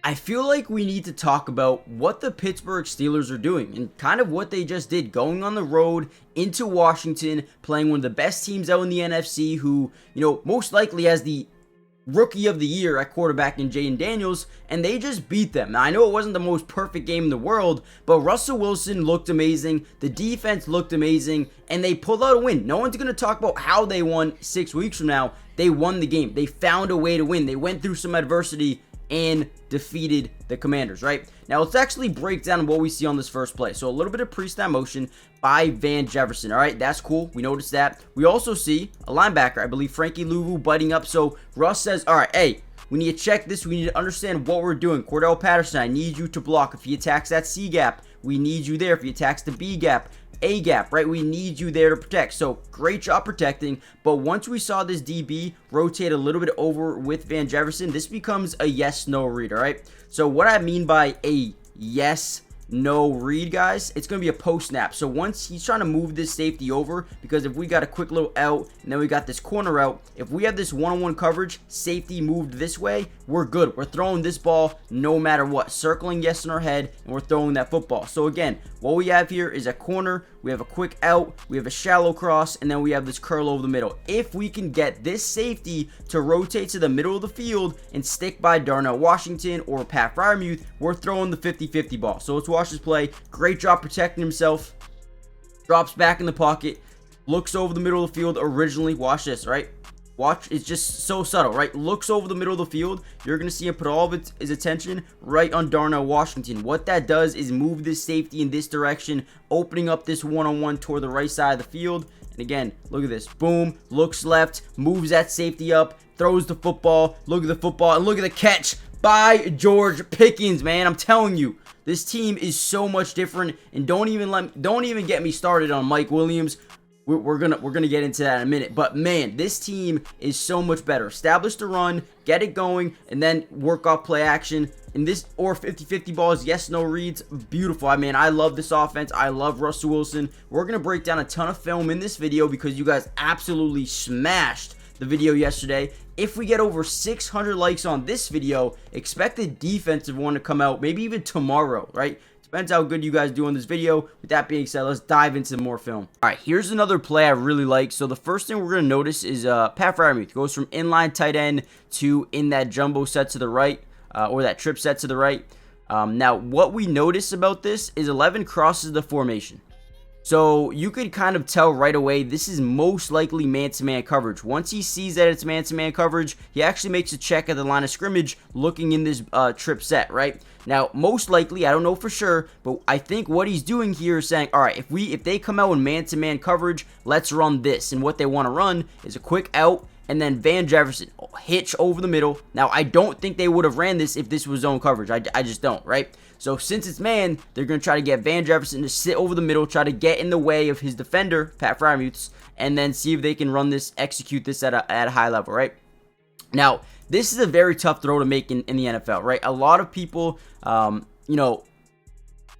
I feel like we need to talk about what the Pittsburgh Steelers are doing and kind of what they just did, going on the road into Washington, playing one of the best teams out in the NFC, who, most likely has the rookie of the year at quarterback in Jaden Daniels, and they just beat them. Now, I know it wasn't the most perfect game in the world, but Russell Wilson looked amazing, the defense looked amazing, and they pulled out a win. No one's going to talk about how they won 6 weeks from now. They won the game. They found a way to win. They went through some adversity and defeated the Commanders, right? Now, let's actually break down what we see on this first play. So, a little bit of pre-snap motion by Van Jefferson, all right? That's cool. We noticed that. We also see a linebacker, I believe Frankie Louvu, biting up. So, Russ says, all right, hey, we need to check this. We need to understand what we're doing. Cordell Patterson, I need you to block. If he attacks that C gap, we need you there. If he attacks the B gap, A gap, right? We need you there to protect. So, great job protecting. But once we saw this DB rotate a little bit over with Van Jefferson, this becomes a yes-no read, all right? So, what I mean by a yes-no read, guys, it's going to be a post-snap. So, once he's trying to move this safety over, because if we got a quick little out, and then we got this corner out, if we have this one-on-one coverage, safety moved this way, we're good. We're throwing this ball no matter what. Circling yes in our head, and we're throwing that football. So, again, what we have here is a corner, we have a quick out, we have a shallow cross, and then we have this curl over the middle. If we can get this safety to rotate to the middle of the field and stick by Darnell Washington or Pat Freiermuth, we're throwing the 50-50 ball. So let's watch this play. Great job protecting himself. Drops back in the pocket. Looks over the middle of the field originally. Watch this, right? Watch, it's just so subtle, right? Looks over the middle of the field. You're going to see him put all of his attention right on Darnell Washington. What that does is move this safety in this direction, opening up this one-on-one toward the right side of the field. And again, look at this. Boom, looks left, moves that safety up, throws the football. Look at the football, and look at the catch by George Pickens, man. I'm telling you, this team is so much different. And don't even get me started on Mike Williams. We're gonna get into that in a minute, but man, this team is so much better. Establish the run, get it going, and then work off play action. And this or 50-50 balls, yes, no reads, beautiful. I mean, I love this offense. I love Russell Wilson. We're gonna break down a ton of film in this video because you guys absolutely smashed the video yesterday. If we get over 600 likes on this video, expect the defensive one to come out maybe even tomorrow, right? Depends how good you guys do on this video. With that being said, let's dive into more film. All right, here's another play I really like. So the first thing we're going to notice is Pat Freiermuth goes from inline tight end to in that jumbo set to the right, or that trip set to the right. Now, what we notice about this is 11 crosses the formation. So you could kind of tell right away this is most likely man-to-man coverage. Once he sees that it's man-to-man coverage, he actually makes a check at the line of scrimmage looking in this trip set, right? Now, most likely, I don't know for sure, but I think what he's doing here is saying, all right, if they come out in man-to-man coverage, let's run this. And what they want to run is a quick out, and then Van Jefferson, hitch over the middle. Now, I don't think they would have ran this if this was zone coverage. I just don't, right? So, since it's man, they're going to try to get Van Jefferson to sit over the middle, try to get in the way of his defender, Pat Freiermuth, and then see if they can run this, execute this at a high level, right? Now, this is a very tough throw to make in the NFL, right? A lot of people, a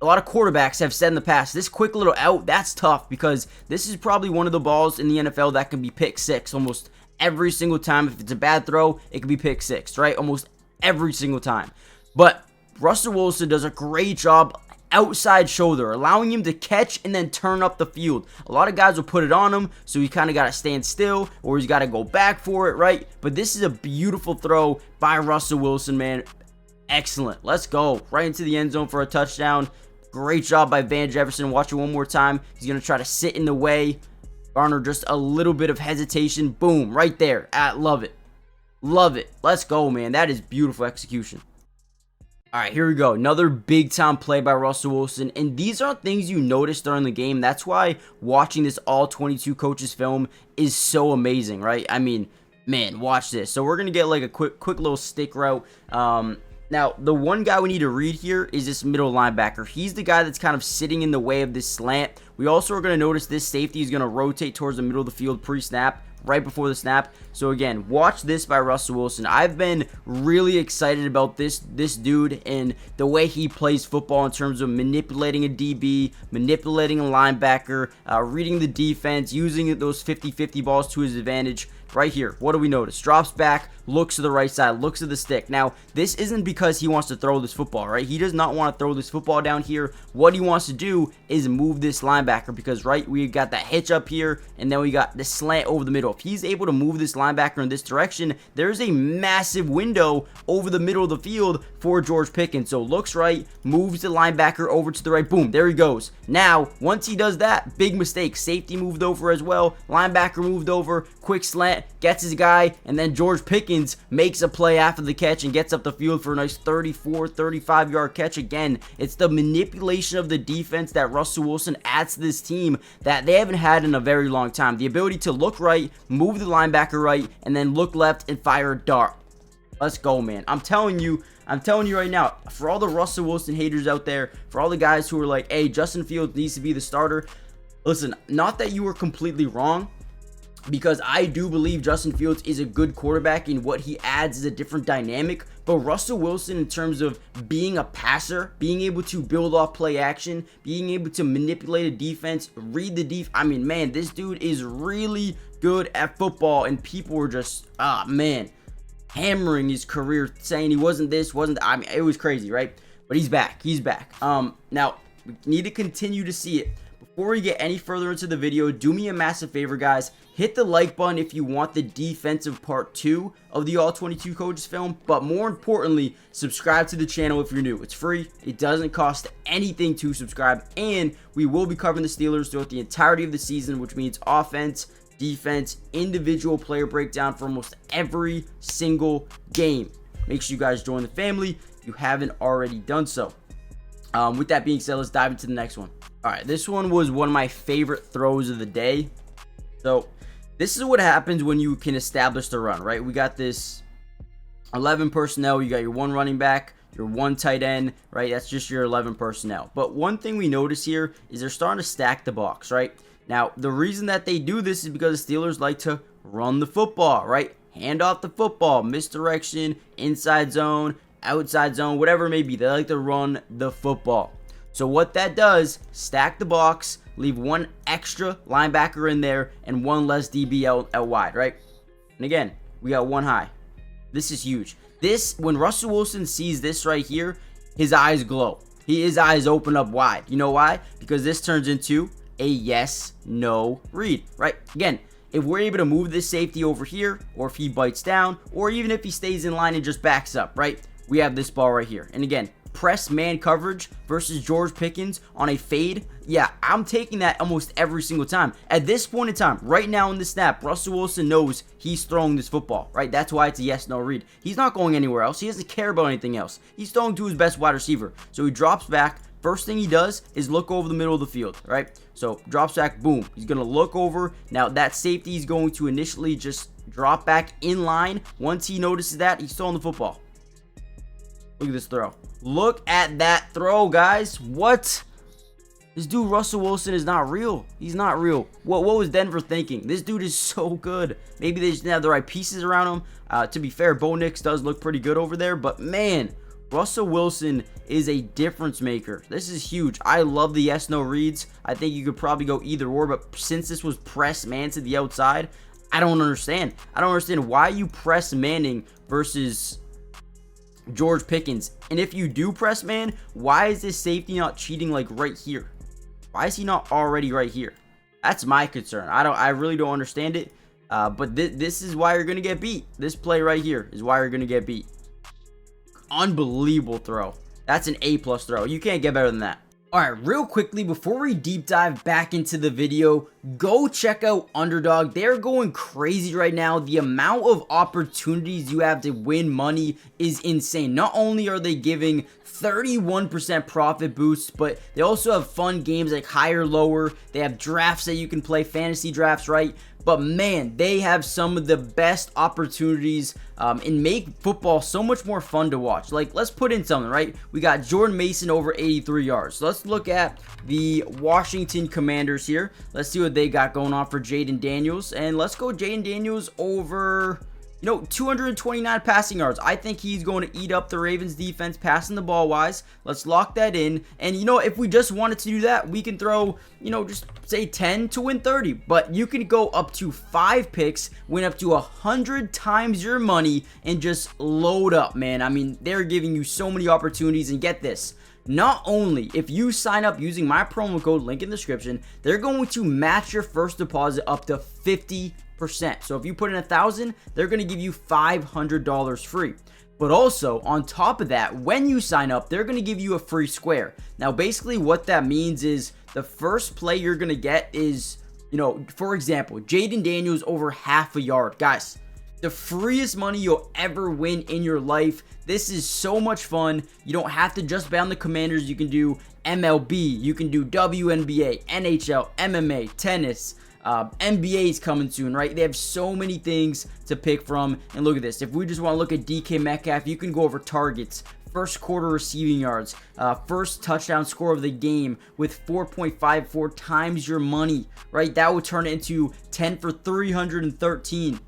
lot of quarterbacks have said in the past, this quick little out, that's tough because this is probably one of the balls in the NFL that can be pick six almost every single time. If it's a bad throw, it can be pick six, right? Almost every single time. But Russell Wilson does a great job outside shoulder, allowing him to catch and then turn up the field. A lot of guys will put it on him, so he kind of got to stand still or he's got to go back for it, right? But this is a beautiful throw by Russell Wilson, man. Excellent. Let's go. Right into the end zone for a touchdown. Great job by Van Jefferson. Watch it one more time. He's going to try to sit in the way. Garner just a little bit of hesitation. Boom. Right there. Love it. Love it. Let's go, man. That is beautiful execution. All right, here we go. Another big-time play by Russell Wilson. And these aren't things you notice during the game. That's why watching this all 22 coaches film is so amazing, right? I mean, man, watch this. So we're going to get like a quick little stick route. Now, the one guy we need to read here is this middle linebacker. He's the guy that's kind of sitting in the way of this slant. We also are going to notice this safety is going to rotate towards the middle of the field pre-snap, right before the snap. So again, watch this by Russell Wilson. I've been really excited about this dude and the way he plays football in terms of manipulating a DB, manipulating a linebacker, reading the defense, using those 50-50 balls to his advantage. right here, what do we notice? Drops back, looks to the right side, looks to the stick. Now, this isn't because he wants to throw this football, right? He does not want to throw this football down here. What he wants to do is move this linebacker because, right, we got that hitch up here, and then we got the slant over the middle. If he's able to move this linebacker in this direction, there's a massive window over the middle of the field for George Pickens. So looks right, moves the linebacker over to the right, boom, there he goes. Now, once he does that, big mistake. Safety moved over as well, linebacker moved over, quick slant, gets his guy, and then George Pickens makes a play after the catch and gets up the field for a nice 34, 35-yard catch. Again, it's the manipulation of the defense that Russell Wilson adds to this team that they haven't had in a very long time. The ability to look right, move the linebacker right, and then look left and fire a dart. Let's go, man. I'm telling you right now, for all the Russell Wilson haters out there, for all the guys who are like, hey, Justin Fields needs to be the starter. Listen, not that you were completely wrong, because I do believe Justin Fields is a good quarterback and what he adds is a different dynamic. But Russell Wilson, in terms of being a passer, being able to build off play action, being able to manipulate a defense, read the defense. I mean, man, this dude is really good at football, and people were just, man, hammering his career, saying he wasn't this, wasn't that. I mean, it was crazy, right? But he's back. He's back. Now, we need to continue to see it. Before we get any further into the video, do me a massive favor, guys. Hit the like button if you want the defensive part 2 of the All 22 Coaches film. But more importantly, subscribe to the channel if you're new. It's free. It doesn't cost anything to subscribe. And we will be covering the Steelers throughout the entirety of the season, which means offense, defense, individual player breakdown for almost every single game. Make sure you guys join the family if you haven't already done so. With that being said, let's dive into the next one. All right, this one was one of my favorite throws of the day. So this is what happens when you can establish the run, right? We got this 11 personnel. You got your one running back, your one tight end, right? That's just your 11 personnel. But one thing we notice here is they're starting to stack the box, right? Now, the reason that they do this is because the Steelers like to run the football, right? Hand off the football, misdirection, inside zone, outside zone, whatever it may be. They like to run the football. So what that does, stack the box, leave one extra linebacker in there and one less DB out wide, right? And again, we got one high. This is huge. This, when Russell Wilson sees this right here, his eyes glow. His eyes open up wide. You know why? Because this turns into a yes-no read, right? Again, if we're able to move this safety over here, or if he bites down, or even if he stays in line and just backs up, right? We have this ball right here. And again, press man coverage versus George Pickens on a fade. Yeah, I'm taking that almost every single time. At this point in time, right now in the snap, Russell Wilson knows he's throwing this football, right? That's why it's a yes-no read. He's not going anywhere else. He doesn't care about anything else. He's throwing to his best wide receiver. So he drops back. First thing he does is look over the middle of the field, right? So drops back, boom. He's going to look over. Now that safety is going to initially just drop back in line. Once he notices that, he's throwing the football. Look at this throw. Look at that throw, guys. What? This dude, Russell Wilson, is not real. He's not real. What was Denver thinking? This dude is so good. Maybe they just didn't have the right pieces around him. To be fair, Bo Nix does look pretty good over there. But, man, Russell Wilson is a difference maker. This is huge. I love the yes-no reads. I think you could probably go either or. But since this was press man to the outside, I don't understand. I don't understand why you press Manning versus George Pickens. And if you do press man, why is this safety not cheating like right here? Why is he not already right here? That's my concern. I really don't understand it. But this is why you're gonna get beat. This play right here is why you're gonna get beat. Unbelievable throw. That's an A+ throw. You can't get better than that. Alright, real quickly, before we deep dive back into the video, go check out Underdog. They're going crazy right now. The amount of opportunities you have to win money is insane. Not only are they giving 31% profit boosts, but they also have fun games like higher, lower. They have drafts that you can play, fantasy drafts, right? But man, they have some of the best opportunities and make football so much more fun to watch. Like, let's put in something, right? We got Jordan Mason over 83 yards. So let's look at the Washington Commanders here. Let's see what they got going on for Jaden Daniels. And let's go Jaden Daniels over, 229 passing yards. I think he's going to eat up the Ravens defense passing the ball wise. Let's lock that in. And if we just wanted to do that, we can throw, just say 10 to win 30. But you can go up to 5 picks, win up to 100 times your money, and just load up, man. I mean, they're giving you so many opportunities. And get this. Not only if you sign up using my promo code, link in the description, they're going to match your first deposit up to 50%. So if you put in $1,000, they're going to give you $500 free. But also, on top of that, when you sign up, they're going to give you a free square. Now, basically what that means is the first play you're going to get is, for example, Jaden Daniels over half a yard. Guys, the freest money you'll ever win in your life. This is so much fun. You don't have to just bet on the Commanders. You can do MLB, you can do WNBA, NHL, MMA, tennis, NBA is coming soon, right? They have so many things to pick from. And look at this. If we just want to look at DK Metcalf, you can go over targets, first quarter receiving yards, first touchdown score of the game with 4.54 times your money, right? That would turn it into 10 for 313.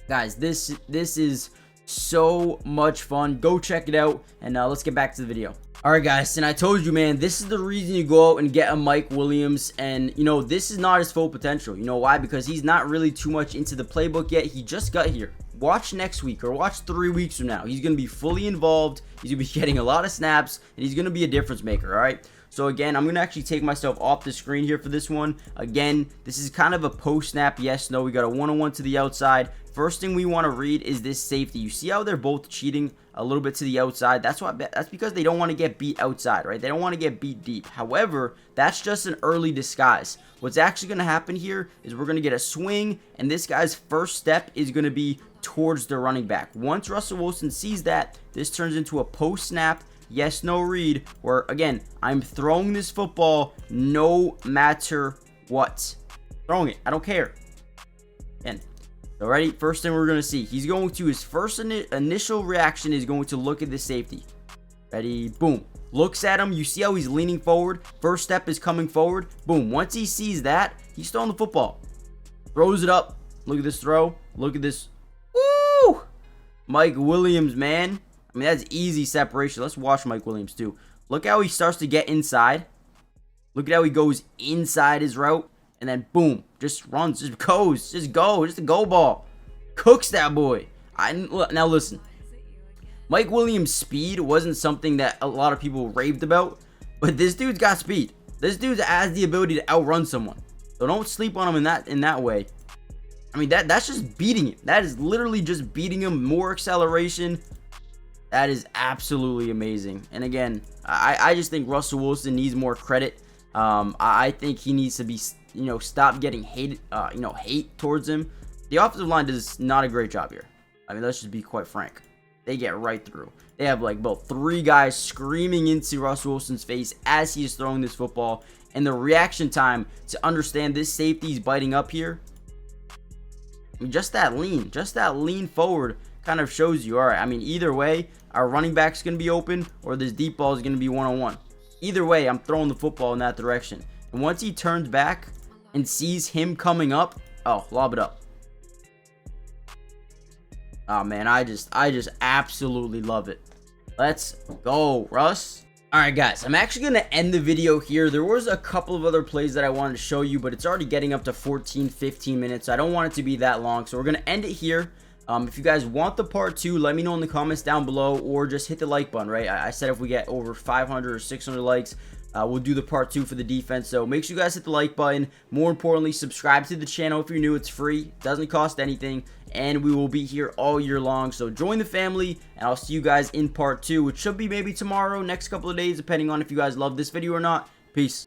Guys, this is so much fun. Go check it out, and let's get back to the video. Alright guys, and I told you, man, this is the reason you go out and get a Mike Williams. And this is not his full potential. You know why? Because he's not really too much into the playbook yet. He just got here. Watch next week or watch 3 weeks from now. He's going to be fully involved. He's going to be getting a lot of snaps, and he's going to be a difference maker. Alright, so again, I'm going to actually take myself off the screen here for this one. Again, this is kind of a post snap yes no. We got a 1-on-1 to the outside. First thing we want to read is this safety. You see how they're both cheating a little bit to the outside? That's because they don't want to get beat outside, right? They don't want to get beat deep. However, that's just an early disguise. What's actually going to happen here is we're going to get a swing, and this guy's first step is going to be towards the running back. Once Russell Wilson sees that, this turns into a post snap yes no read, where again, I'm throwing this football no matter what. Throwing it. I don't care. And so ready? First thing we're going to see. He's going to, his first initial reaction is going to look at the safety. Ready? Boom. Looks at him. You see how he's leaning forward? First step is coming forward. Boom. Once he sees that, he's throwing the football. Throws it up. Look at this throw. Look at this. Woo! Mike Williams, man. I mean, that's easy separation. Let's watch Mike Williams too. Look how he starts to get inside. Look at how he goes inside his route. And then boom, just runs, just goes, just a go ball. Cooks that boy. Now listen, Mike Williams' speed wasn't something that a lot of people raved about, but this dude's got speed. This dude has the ability to outrun someone. So don't sleep on him in that way. I mean, that's just beating him. That is literally just beating him. More acceleration. That is absolutely amazing. And again, I just think Russell Wilson needs more credit. I think he needs to be, stop getting hated, hate towards him. The offensive line does not a great job here. I mean, let's just be quite frank. They get right through. They have like about 3 guys screaming into Russell Wilson's face as he is throwing this football. And the reaction time to understand this safety is biting up here. I mean, just that lean forward kind of shows you, all right, I mean, either way, our running back's going to be open or this deep ball is going to be one-on-one. Either way, I'm throwing the football in that direction. And once he turns back and sees him coming up, oh, lob it up. Oh, man, I just absolutely love it. Let's go, Russ. All right, guys, I'm actually going to end the video here. There was a couple of other plays that I wanted to show you, but it's already getting up to 14, 15 minutes. So I don't want it to be that long. So we're going to end it here. If you guys want the part 2, let me know in the comments down below, or just hit the like button, right? I said if we get over 500 or 600 likes, we'll do the part 2 for the defense. So make sure you guys hit the like button. More importantly, subscribe to the channel if you're new. It's free. Doesn't cost anything. And we will be here all year long. So join the family, and I'll see you guys in part 2, which should be maybe tomorrow, next couple of days, depending on if you guys love this video or not. Peace.